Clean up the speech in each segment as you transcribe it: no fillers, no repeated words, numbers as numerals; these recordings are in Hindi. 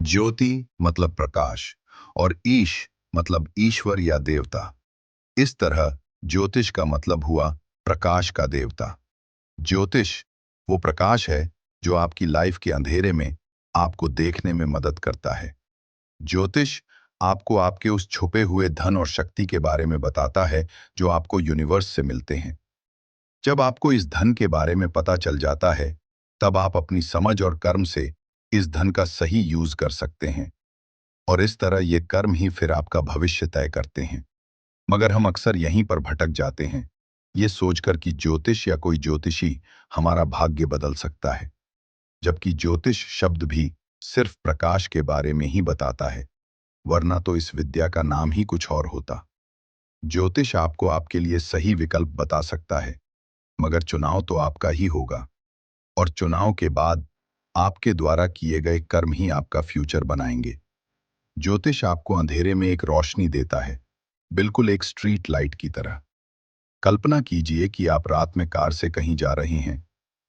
ज्योति मतलब प्रकाश और ईश मतलब ईश्वर या देवता। इस तरह ज्योतिष का मतलब हुआ प्रकाश का देवता। ज्योतिष वो प्रकाश है जो आपकी लाइफ के अंधेरे में आपको देखने में मदद करता है। ज्योतिष आपको आपके उस छुपे हुए धन और शक्ति के बारे में बताता है जो आपको यूनिवर्स से मिलते हैं। जब आपको इस धन के बारे में पता चल जाता है, तब आप अपनी समझ और कर्म से इस धन का सही यूज कर सकते हैं और इस तरह ये कर्म ही फिर आपका भविष्य तय करते हैं। मगर हम अक्सर यहीं पर भटक जाते हैं, ये सोचकर कि ज्योतिष या कोई ज्योतिषी हमारा भाग्य बदल सकता है, जबकि ज्योतिष शब्द भी सिर्फ प्रकाश के बारे में ही बताता है, वरना तो इस विद्या का नाम ही कुछ और होता। ज्योतिष आपको आपके लिए सही विकल्प बता सकता है, मगर चुनाव तो आपका ही होगा और चुनाव के बाद आपके द्वारा किए गए कर्म ही आपका फ्यूचर बनाएंगे। ज्योतिष आपको अंधेरे में एक रोशनी देता है, बिल्कुल एक स्ट्रीट लाइट की तरह। कल्पना कीजिए कि आप रात में कार से कहीं जा रहे हैं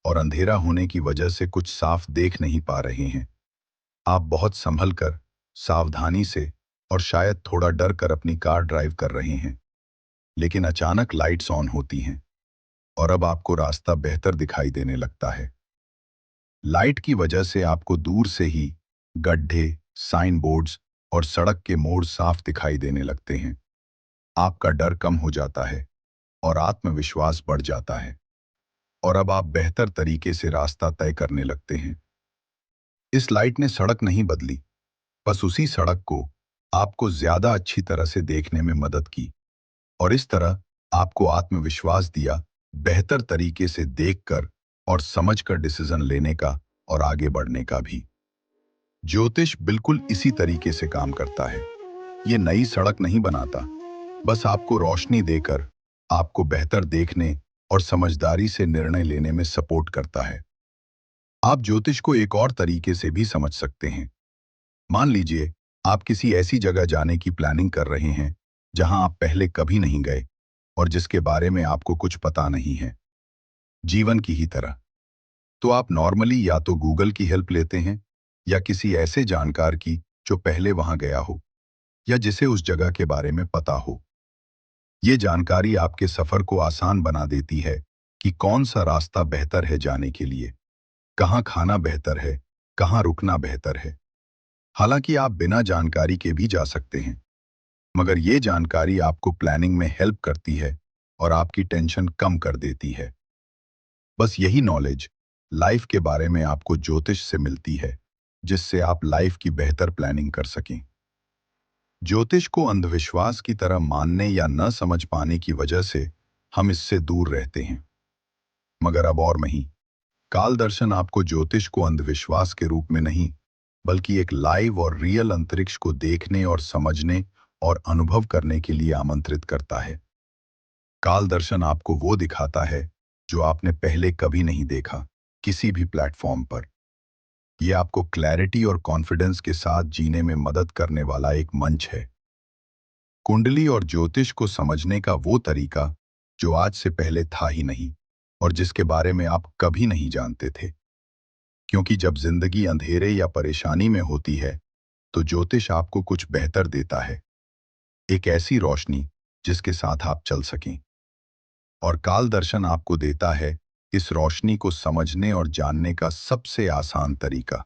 और अंधेरा होने की वजह से कुछ साफ देख नहीं पा रहे हैं। आप बहुत संभल कर, सावधानी से और शायद थोड़ा डर कर अपनी कार ड्राइव कर रहे हैं, लेकिन अचानक लाइट्स ऑन होती हैं और अब आपको रास्ता बेहतर दिखाई देने लगता है। लाइट की वजह से आपको दूर से ही गड्ढे, साइन बोर्ड्स और सड़क के मोड़ साफ दिखाई देने लगते हैं। आपका डर कम हो जाता है और आत्मविश्वास बढ़ जाता है और अब आप बेहतर तरीके से रास्ता तय करने लगते हैं। इस लाइट ने सड़क नहीं बदली, बस उसी सड़क को आपको ज्यादा अच्छी तरह से देखने में मदद की और इस तरह आपको आत्मविश्वास दिया, बेहतर तरीके से देखकर और समझकर डिसीजन लेने का और आगे बढ़ने का भी। ज्योतिष बिल्कुल इसी तरीके से काम करता है। ये नई सड़क नहीं बनाता, बस आपको रोशनी देकर आपको बेहतर देखने और समझदारी से निर्णय लेने में सपोर्ट करता है। आप ज्योतिष को एक और तरीके से भी समझ सकते हैं। मान लीजिए आप किसी ऐसी जगह जाने की प्लानिंग कर रहे हैं जहां आप पहले कभी नहीं गए और जिसके बारे में आपको कुछ पता नहीं है, जीवन की ही तरह। तो आप नॉर्मली या तो गूगल की हेल्प लेते हैं या किसी ऐसे जानकार की जो पहले वहां गया हो या जिसे उस जगह के बारे में पता हो। ये जानकारी आपके सफर को आसान बना देती है कि कौन सा रास्ता बेहतर है जाने के लिए, कहाँ खाना बेहतर है, कहाँ रुकना बेहतर है। हालांकि आप बिना जानकारी के भी जा सकते हैं, मगर ये जानकारी आपको प्लानिंग में हेल्प करती है और आपकी टेंशन कम कर देती है। बस यही नॉलेज लाइफ के बारे में आपको ज्योतिष से मिलती है, जिससे आप लाइफ की बेहतर प्लानिंग कर सकें। ज्योतिष को अंधविश्वास की तरह मानने या न समझ पाने की वजह से हम इससे दूर रहते हैं। मगर अब और नहीं, काल दर्शन आपको ज्योतिष को अंधविश्वास के रूप में नहीं, बल्कि एक लाइव और रियल अंतरिक्ष को देखने और समझने और अनुभव करने के लिए आमंत्रित करता है। काल दर्शन आपको वो दिखाता है जो आपने पहले कभी नहीं देखा, किसी भी प्लेटफॉर्म पर। यह आपको क्लैरिटी और कॉन्फिडेंस के साथ जीने में मदद करने वाला एक मंच है। कुंडली और ज्योतिष को समझने का वो तरीका जो आज से पहले था ही नहीं और जिसके बारे में आप कभी नहीं जानते थे। क्योंकि जब जिंदगी अंधेरे या परेशानी में होती है, तो ज्योतिष आपको कुछ बेहतर देता है, एक ऐसी रोशनी जिसके साथ आप चल सकें। और काल दर्शन आपको देता है इस रोशनी को समझने और जानने का सबसे आसान तरीका।